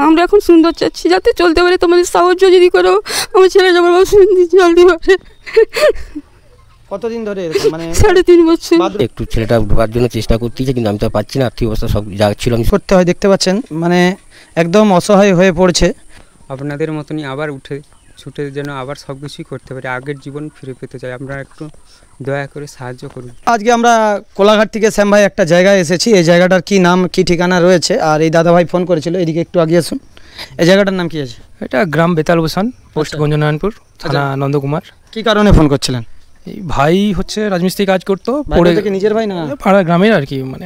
আমরা এখন সুন্দর চাচ্ছি যাতে চলতে পারে, তোমাদের সাহায্য যদি করো আমার ছেলে যাবার চলতে পারে। কতদিন ধরে মানে 3.5 বছর। একটু ছেলেটা ঢোকার জন্য চেষ্টা করতেছে কিন্তু আমি তো পাচ্ছি না, আর্থিক অবস্থা সব যা ছিল আমি করতে হয়। দেখতে পাচ্ছেন মানে একদম অসহায় হয়ে পড়ছে। আপনাদের মতনই আবার উঠে ছুটে যেন আবার সব কিছুই করতে পারি, আগের জীবন ফিরে পেতে চাই, আপনারা একটু দয়া করে সাহায্য করুন। আজকে আমরা কোলাঘাট থেকে শ্যাম ভাই একটা জায়গায় এসেছি। এই জায়গাটার কি নাম কি ঠিকানা রয়েছে, আর এই দাদা ভাই ফোন করেছিল, এদিকে একটু আগে আসুন। এই জায়গাটার নাম কি আছে? এটা গ্রাম বেতালবসান, পোস্ট গঞ্জনারায়ণপুর, থানা নন্দকুমার। কি কারণে ফোন করছিলেন? এই ভাই হচ্ছে রাজমিস্ত্রি কাজ করতো, পড়ে থেকে নিজের ভাই না পাড়া গ্রামের আর কি, মানে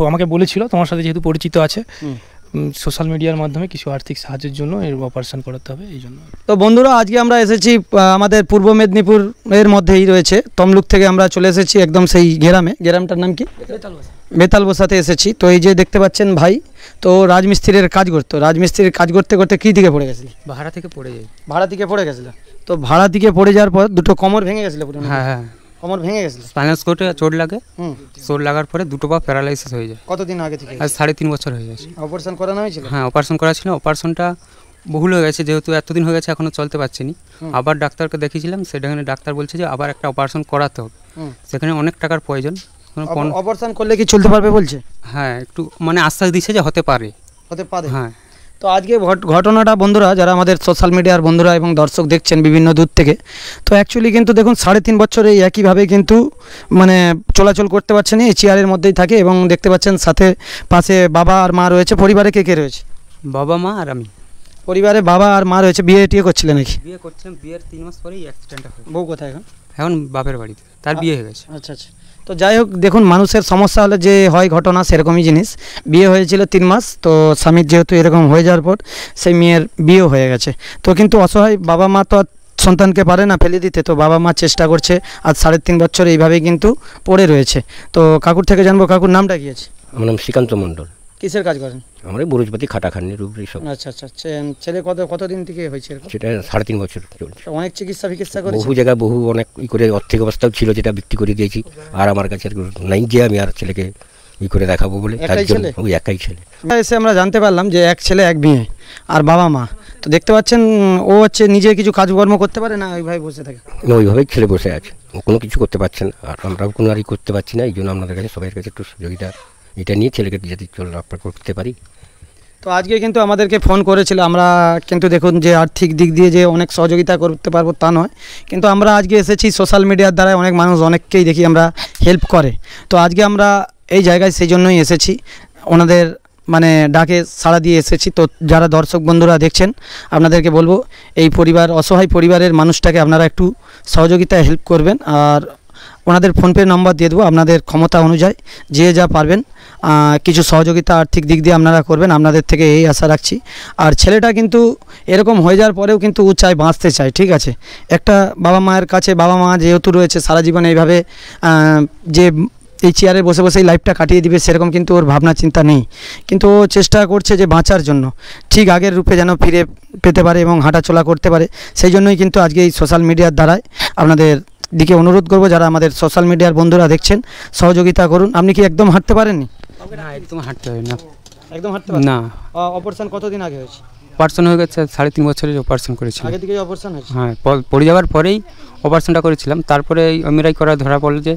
আমাকে বলেছিল তোমার সাথে যেহেতু পরিচিত আছে, সোশ্যাল মিডিয়ার মাধ্যমে কিছু আর্থিক সাহায্যের জন্য এর অপারেশন করাতে হবে, এই জন্য। তো বন্ধুরা আজকে আমরা এসেছি আমাদের পূর্ব মেদিনীপুরের মধ্যেই রয়েছে তমলুক থেকে আমরা চলে এসেছি একদম সেই গ্রামটার নাম কি বেতালবসাতে এসেছি। তো এই যে দেখতে পাচ্ছেন ভাই তো রাজমিস্ত্রির কাজ করতো, রাজমিস্ত্রির কাজ করতে করতে কী দিকে পড়ে গেছিল? ভাড়া থেকে পড়ে যায়। ভাড়া থেকে পড়ে গেছিল। তো ভাড়া থেকে পড়ে যাওয়ার পর দুটো কোমর ভেঙে গেছিল পুরো? হ্যাঁ হ্যাঁ, কোমর ভেঙে গেছিল। স্পাইনাল কোর্ডে চোট লাগে, চোট লাগার পরে দুটো পা প্যারালাইসিস হয়ে যায়। কতদিন আগে থেকে? আজ 3.5 বছর হয়ে গেছে। অপারেশন করানো হয়েছিল? হ্যাঁ অপারেশন করা ছিল, অপারেশনটা বহুল হয়ে গেছে, যেহেতু এতদিন হয়ে গেছে এখনও চলতে পারছি নি। আবার ডাক্তারকে দেখিয়েছিলাম, সেখানে ডাক্তার বলছে যে আবার একটা অপারেশন করাতে হবে, সেখানে অনেক টাকার প্রয়োজন। অপারেশন করলে কি চলতে পারবে বলছে? হ্যাঁ একটু মানে আশ্বাস দিচ্ছে যে হতে পারে। হ্যাঁ। তো আজকে ঘটনাটা বন্ধুরা যারা আমাদের সোশ্যাল মিডিয়ার বন্ধুরা এবং দর্শক দেখছেন বিভিন্ন দূর থেকে, তো অ্যাকচুয়ালি কিন্তু দেখুন 3.5 বছরে একইভাবে কিন্তু মানে চলাচল করতে পারছেন, এই চেয়ারের মধ্যেই থাকে এবং দেখতে পাচ্ছেন সাথে পাশে বাবা আর মা রয়েছে। পরিবারে কে কে রয়েছে? বাবা মা আর আমি। পরিবারে বাবা আর মা রয়েছে। বিয়ে টিয়ে করছিলেন নাকি? বিয়ে করছিলাম, বিয়ের 3 মাস পরেই অ্যাক্সিডেন্টটা হলো। বউ কোথায় এখন? এখন বাপের বাড়িতে, তার বিয়ে হয়ে গেছে। আচ্ছা আচ্ছা। তো যাই হোক দেখুন মানুষের সমস্যা হলে যে হয় ঘটনা সেরকমই জিনিস। বিয়ে হয়েছিল 3 মাস, তো স্বামীর যেহেতু এরকম হয়ে যাওয়ার পর সেই মেয়ের বিয়েও হয়ে গেছে। তো কিন্তু অসহায় বাবা মা তো সন্তানকে পারে না ফেলে দিতে, তো বাবা মা চেষ্টা করছে। আজ 3.5 বছর এইভাবেই কিন্তু পড়ে রয়েছে। তো কাকুর থেকে জানবো, কাকুর নামটা কি আছে? আমার নাম শ্রীকান্ত মণ্ডল। কিসের কাজ করেন? আমার বুরুজপাতি খাটাখানির উপরে সব। আচ্ছা আচ্ছা। ছেলে কতদিন থেকে হয়েছে? সেটা 3.5 বছর চলছে। অনেক চিকিৎসা করে বহু জায়গায় বহু অনেক করে আর্থিক অবস্থাও ছিল, যেটা বিক্রি করে দিয়েছি। আর আমার কাছে নাই যে আমি আর ছেলেকে করে দেখাবো বলে, তার জন্য ওই একাই ছেলে। এসে আমরা জানতে পারলাম যে এক ছেলে এক মেয়ে আর বাবা মা। তো দেখতে পাচ্ছেন ও হচ্ছে নিজে কিছু কাজকর্ম করতে পারে না, ওইভাবে বসে থাকে। ওইভাবেই ছেলে বসে আছে, ও কোনো কিছু করতে পারছে না, আর আমরাও কোনো আরই করতে পারছি না। এই জন্য আপনাদের কাছে সবাই কাছে একটু সহযোগিতা এটা নিয়ে ছেলেকে যদি করতে পারি। তো আজকে কিন্তু আমাদেরকে ফোন করেছিল, আমরা কিন্তু দেখুন যে আর্থিক দিক দিয়ে যে অনেক সহযোগিতা করতে পারবো তা নয়, কিন্তু আমরা আজকে এসেছি সোশ্যাল মিডিয়ার দ্বারা অনেক মানুষ অনেককেই দেখি আমরা হেল্প করে। তো আজকে আমরা এই জায়গায় সেই জন্যই এসেছি, ওনাদের মানে ডাকে সাড়া দিয়ে এসেছি। তো যারা দর্শক বন্ধুরা দেখছেন আপনাদেরকে বলবো এই পরিবার অসহায় পরিবারের মানুষটাকে আপনারা একটু সহযোগিতায় হেল্প করবেন, আর ওনাদের ফোনপে নাম্বার দিয়ে দেবো। আপনাদের ক্ষমতা অনুযায়ী যে যা পারবেন কিছু সহযোগিতা আর্থিক দিক দিয়ে আপনারা করবেন, আপনাদের থেকে এই আশা রাখছি। আর ছেলেটা কিন্তু এরকম হয়ে যাওয়ার পরেও কিন্তু ও চায়, বাঁচতে চায়, ঠিক আছে। একটা বাবা মায়ের কাছে, বাবা মা যেহেতু রয়েছে সারা জীবন এইভাবে যে এই চেয়ারে বসে বসে এই লাইফটা কাটিয়ে দিবে সেরকম কিন্তু ওর ভাবনা চিন্তা নেই, কিন্তু ও চেষ্টা করছে যে বাঁচার জন্য ঠিক আগের রূপে যেন ফিরে পেতে পারে এবং হাঁটাচলা করতে পারে। সেই জন্যই কিন্তু আজকে এই সোশ্যাল মিডিয়ার দ্বারাই আপনাদের দিকে অনুরোধ করব, যারা আমাদের সোশ্যাল মিডিয়ার বন্ধুরা দেখছেন সহযোগিতা করুন। আপনি কি একদম হাঁটতে পারেননি? না একদম হাঁটতে হয় না, একদম হাঁটতে পারেন না। অপারেশন কতদিন আগে হয়েছে? অপারেশন হয়ে গেছে 3.5 বছরের অপারেশন করেছিলাম। আগে থেকে অপারেশন হয়েছে? হ্যাঁ, পড়ে যাওয়ার পরেই অপারেশনটা করেছিলাম, তারপরে এমআরআই করা ধরা পড়লো যে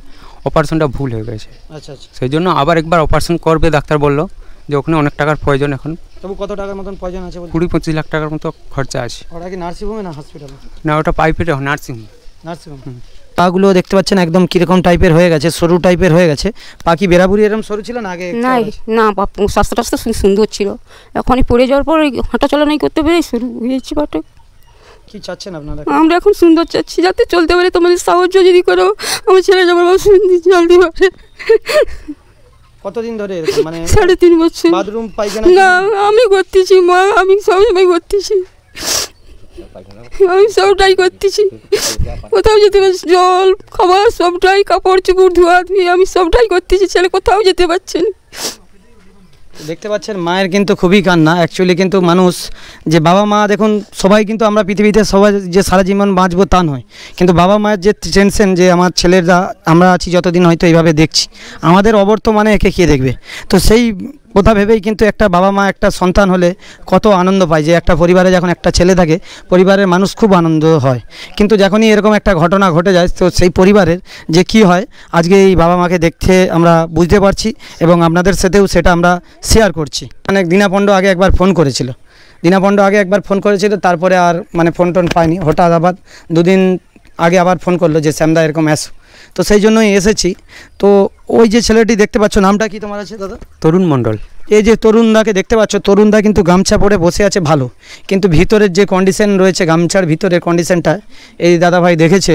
অপারেশনটা ভুল হয়ে গেছে। আচ্ছা আচ্ছা। সেই জন্য আবার একবার অপারেশন করবে, ডাক্তার বললো যে ওখানে অনেক টাকার প্রয়োজন। এখন তবু কত টাকার মতন প্রয়োজন আছে? 20-25 লাখ টাকার মতো খরচা আছে। ওটা কি নার্সিংহোমে না হসপিটালে? না ওটা প্রাইভেটে, নার্সিংহোম। পাগুলো দেখতে পাচ্ছেন একদম কিরকম টাইপের হয়ে গেছে, সরু টাইপের হয়ে গেছে। পাখি বেরাবুরি এরকম সরু ছিল না আগে? না, স্বাস্থ্যটা সুন্দর ছিল, এখনই পড়ে যাওয়ার পর হাঁটা চলা নাই করতে পেরে শুরু হয়েছে পাটা। কি চাচ্ছেন আপনারা? আমরা এখন সুন্দর চাচ্ছি যাতে চলতে পারে, তোমাদের সাহায্য যদি করো আমার ছেলে যাবার চলতে পারে। কতদিন ধরে মানে? 3.5 বছর। বাথরুম পায়খানা? না আমি করতেছি মা, আমি সবসময় করতেছি, আমি সবটাই করতেছি, কোথাও যেতে পারছি, জল খাবার সবটাই, কাপড় চোপড় ধোয়া ধুয়ে আমি সবটাই করতেছি, ছেলে কোথাও যেতে পারছে না। দেখতে পাচ্ছেন মায়ের কিন্তু খুবই কান্না। অ্যাকচুয়ালি কিন্তু মানুষ যে বাবা মা দেখুন সবাই কিন্তু আমরা পৃথিবীতে সবাই যে সারা জীবন বাঁচবো তা নয়, কিন্তু বাবা মায়ের যে টেনশন যে আমার ছেলেরা আমরা আছি যতদিন হয়তো এইভাবে দেখছি, আমাদের অবর্তমানে একে কে দেখবে। তো সেই কথা ভেবেই কিন্তু একটা বাবা মা একটা সন্তান হলে কত আনন্দ পায়, যে একটা পরিবারে যখন একটা ছেলে থাকে পরিবারের মানুষ খুব আনন্দ হয়। কিন্তু যখনই এরকম একটা ঘটনা ঘটে যায় তো সেই পরিবারের যে কি হয় আজকে এই বাবা মাকে দেখতে আমরা বুঝতে পারছি এবং আপনাদের সাথেও সেটা আমরা শেয়ার করছি। অনেক দিনাপণ্ড আগে একবার ফোন করেছিল, তারপরে আর মানে ফোন টোন পাইনি। হঠাৎ আবার 2 দিন আগে আবার ফোন করলো যে শ্যামদা এরকম এসো, তো সেই জন্যই এসেছি। তো ওই যে ছেলেটি দেখতে পাচ্ছ, নামটা কি তোমার আছে দাদা? তরুণ মণ্ডল। এই যে তরুণদাকে দেখতে পাচ্ছ, তরুণদা কিন্তু গামছা পরে বসে আছে ভালো, কিন্তু ভিতরের যে কন্ডিশন রয়েছে গামছার ভিতরের কন্ডিশনটা এই দাদাভাই দেখেছে।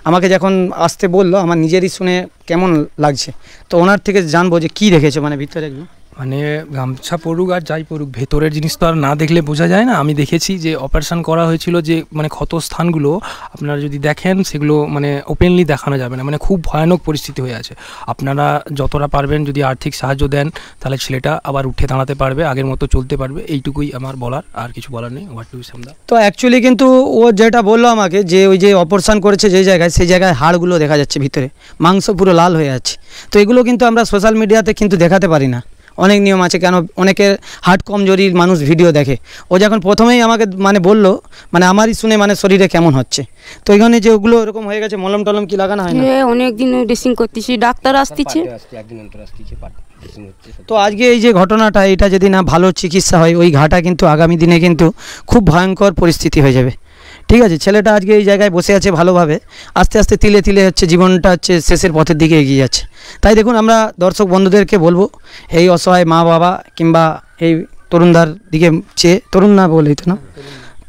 আমাকে যখন আসতে বললো আমার নিজেরই শুনে কেমন লাগছে, তো ওনার থেকে জানবো যে কী দেখেছে মানে ভিতরে। মানে গামছা পড়ুক আর যাই পড়ুক, ভেতরের জিনিস তো আর না দেখলে বোঝা যায় না। আমি দেখেছি যে অপারেশন করা হয়েছিল, যে মানে ক্ষত স্থানগুলো আপনারা যদি দেখেন সেগুলো মানে ওপেনলি দেখানো যাবে না, মানে খুব ভয়ানক পরিস্থিতি হয়ে আছে। আপনারা যতটা পারবেন যদি আর্থিক সাহায্য দেন তাহলে ছেলেটা আবার উঠে দাঁড়াতে পারবে, আগের মতো চলতে পারবে, এইটুকুই আমার বলার, আর কিছু বলার নেই। ওভার টু শ্যামদা। তো অ্যাকচুয়ালি কিন্তু ও যেটা বললো আমাকে যে ওই যে অপারেশন করেছে যেই জায়গায়, সেই জায়গায় হাড়গুলো দেখা যাচ্ছে, ভিতরে মাংস পুরো লাল হয়ে যাচ্ছে। তো এগুলো কিন্তু আমরা সোশ্যাল মিডিয়াতে কিন্তু দেখাতে পারি না, অনেক নিয়ম আছে। কেন অনেকের হার্ট কমজোরির মানুষ ভিডিও দেখে। ও যখন প্রথমেই আমাকে মানে বললো, মানে আমারই শুনে মানে শরীরে কেমন হচ্ছে। তো এখানে যে ওগুলো এরকম হয়ে গেছে, মলম টলম কি লাগানো হয় না? অনেক দিন ড্রেসিং করতেছি, ডাক্তার আসতেছে। তো আজকে এই যে ঘটনাটা, এটা যদি না ভালো চিকিৎসা হয় ওই ঘাটা কিন্তু আগামী দিনে কিন্তু খুব ভয়ঙ্কর পরিস্থিতি হয়ে যাবে। ঠিক আছে, ছেলেটা আজকে এই জায়গায় বসে আছে ভালোভাবে, আস্তে আস্তে তিলে তিলে হচ্ছে জীবনটা হচ্ছে শেষের পথের দিকে এগিয়ে যাচ্ছে। তাই দেখুন আমরা দর্শক বন্ধুদেরকে বলবো, এই অসহায় মা বাবা কিংবা এই তরুণদার দিকে চেয়ে, তরুণ না বলেই তো না,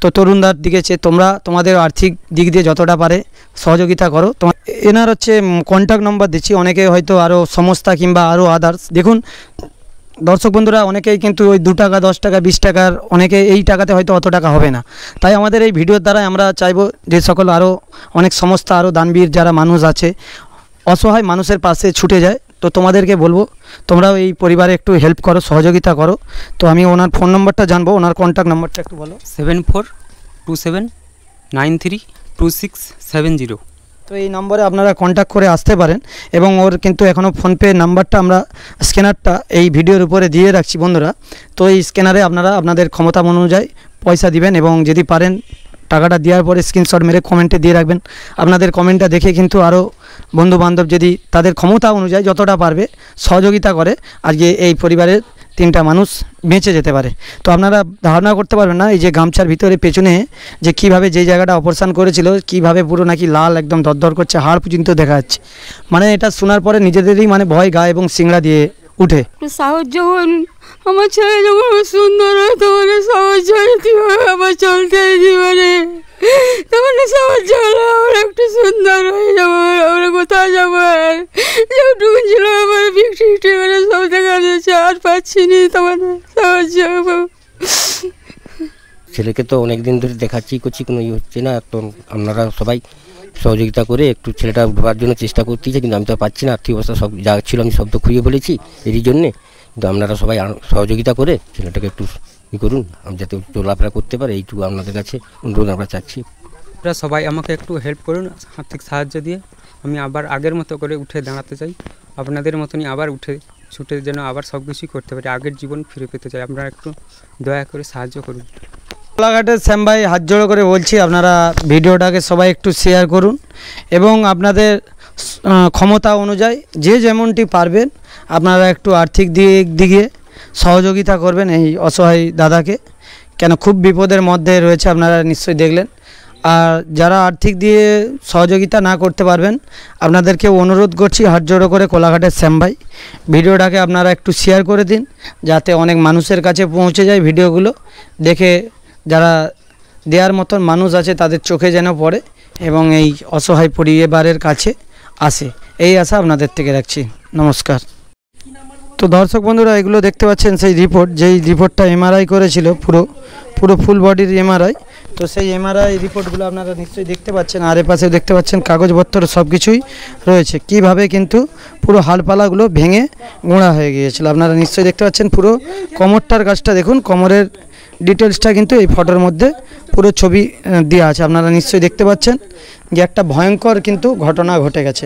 তো তরুণদার দিকে চেয়ে তোমরা তোমাদের আর্থিক দিক দিয়ে যতটা পারে সহযোগিতা করো। তোমার এনার হচ্ছে কন্ট্যাক্ট নম্বর দিচ্ছি, অনেকে হয়তো আরও সংস্থা কিংবা আরও আদার্স। দেখুন দর্শক বন্ধুরা, অনেকেই কিন্তু ওই 2 টাকা 10 টাকা 20 টাকার, অনেকে এই টাকাতে হয়তো অত টাকা হবে না। তাই আমাদের এই ভিডিওর দ্বারা আমরা চাইবো যে সকল আরও অনেক সংস্থা, আরও দানবীর যারা মানুষ আছে অসহায় মানুষের পাশে ছুটে যায়, তো তোমাদেরকে বলবো তোমরাও এই পরিবারে একটু হেল্প করো, সহযোগিতা করো। তো আমি ওনার ফোন নম্বরটা জানবো, ওনার কন্ট্যাক্ট নম্বরটা একটু বলো। 7427932670। তো এই নম্বরে আপনারা কন্ট্যাক্ট করে আসতে পারেন এবং ওর কিন্তু এখনও ফোনপে নাম্বারটা আমরা স্ক্যানারটা এই ভিডিওর উপরে দিয়ে রাখছি বন্ধুরা। তো এই স্ক্যানারে আপনারা আপনাদের ক্ষমতা অনুযায়ী পয়সা দিবেন এবং যদি পারেন টাকাটা দেওয়ার পরে স্ক্রিনশট মেরে কমেন্টে দিয়ে রাখবেন। আপনাদের কমেন্টটা দেখে কিন্তু আরও বন্ধুবান্ধব যদি তাদের ক্ষমতা অনুযায়ী যতটা পারবে সহযোগিতা করে, আজকে এই পরিবারের 3টা মানুষ বেঁচে যেতে পারে। তো আপনারা ধারণা করতে পারবেন না এই যে গামছার ভিতরে পেছনে যে কিভাবে যেই জায়গাটা অপারেশন করেছিল কিভাবে পুরো নাকি লাল একদম দরদর করছে, হাড় পর্যন্ত দেখা যাচ্ছে। মানে এটা শোনার পরে নিজেদেরই মানে ভয় গায়ে এবং সিংড়া দিয়ে উঠে। সাহায্য করুন, আমার ছেলে যখন সুন্দর হয় তখন সাহায্য হবে, আমার চলতে জীবনে তখন সাহায্য হলে আমার একটু সুন্দর হয়ে যাবো, আমরা কোথাও যাবো। যেটুকু ছিল আমার বিক্রি করে সব দেখা যাচ্ছে, আর পাচ্ছি নি, তোমার সাহায্য হবো। ছেলেকে তো অনেক দিন ধরে দেখাচ্ছি করছি, কোনো ইয়ে হচ্ছে না। তো আপনারা সবাই সহযোগিতা করে একটু ছেলেটা ঢোকার জন্য চেষ্টা করতেছে, কিন্তু আমি তো পাচ্ছি না, আর্থিক অবস্থা সব যা ছিল আমি সব তো খুঁড়িয়ে বলেছি এরই জন্যে। কিন্তু আপনারা সবাই সহযোগিতা করে ছেলেটাকে একটু ই করুন, আমি যাতে চলাফেরা করতে পারে, এইটুকু আপনাদের কাছে অনুরোধ আমরা চাচ্ছি। আপনারা সবাই আমাকে একটু হেল্প করুন আর্থিক সাহায্য দিয়ে, আমি আবার আগের মতো করে উঠে দাঁড়াতে চাই, আপনাদের মতনই আবার উঠে ছুটে যেন আবার সব কিছুই করতে পারি, আগের জীবন ফিরে পেতে চাই। আপনারা একটু দয়া করে সাহায্য করুন। কোলাঘাটের শ্যাম ভাই হাত জোড়ো করে বলছি, আপনারা ভিডিওটাকে সবাই একটু শেয়ার করুন এবং আপনাদের ক্ষমতা অনুযায়ী যে যেমনটি পারবেন আপনারা একটু আর্থিক দিক দিকে সহযোগিতা করবেন এই অসহায় দাদাকে। কেন খুব বিপদের মধ্যে রয়েছে, আপনারা নিশ্চয়ই দেখলেন। আর যারা আর্থিক দিয়ে সহযোগিতা না করতে পারবেন আপনাদেরকে অনুরোধ করছি হাত জোড়ো করে, কোলাঘাটের শ্যাম ভাই ভিডিওটাকে আপনারা একটু শেয়ার করে দিন, যাতে অনেক মানুষের কাছে পৌঁছে যায় ভিডিওগুলো দেখে। যারা দেওয়ার মতন মানুষ আছে তাদের চোখে যেন পড়ে এবং এই অসহায় পরিবারের কাছে আসে, এই আশা আপনাদের থেকে রাখছি। নমস্কার। তো দর্শক বন্ধুরা, এগুলো দেখতে পাচ্ছেন সেই রিপোর্ট, যেই রিপোর্টটা এমআরআই করেছিল, পুরো ফুল বডির এমআরআই। তো সেই এমআরআই রিপোর্টগুলো আপনারা নিশ্চয়ই দেখতে পাচ্ছেন, আর এপাশে দেখতে পাচ্ছেন কাগজপত্র সব কিছুই রয়েছে, কিভাবে কিন্তু পুরো হাড়পালাগুলো ভেঙে গোঁড়া হয়ে গিয়েছিল। আপনারা নিশ্চয়ই দেখতে পাচ্ছেন পুরো কোমরটার কাজটা দেখুন, কোমরের ডিটেলসটা কিন্তু এই ফটোর মধ্যে পুরো ছবি দেওয়া আছে। আপনারা নিশ্চয়ই দেখতে পাচ্ছেন যে একটা ভয়ঙ্কর কিন্তু ঘটনা ঘটে গেছে।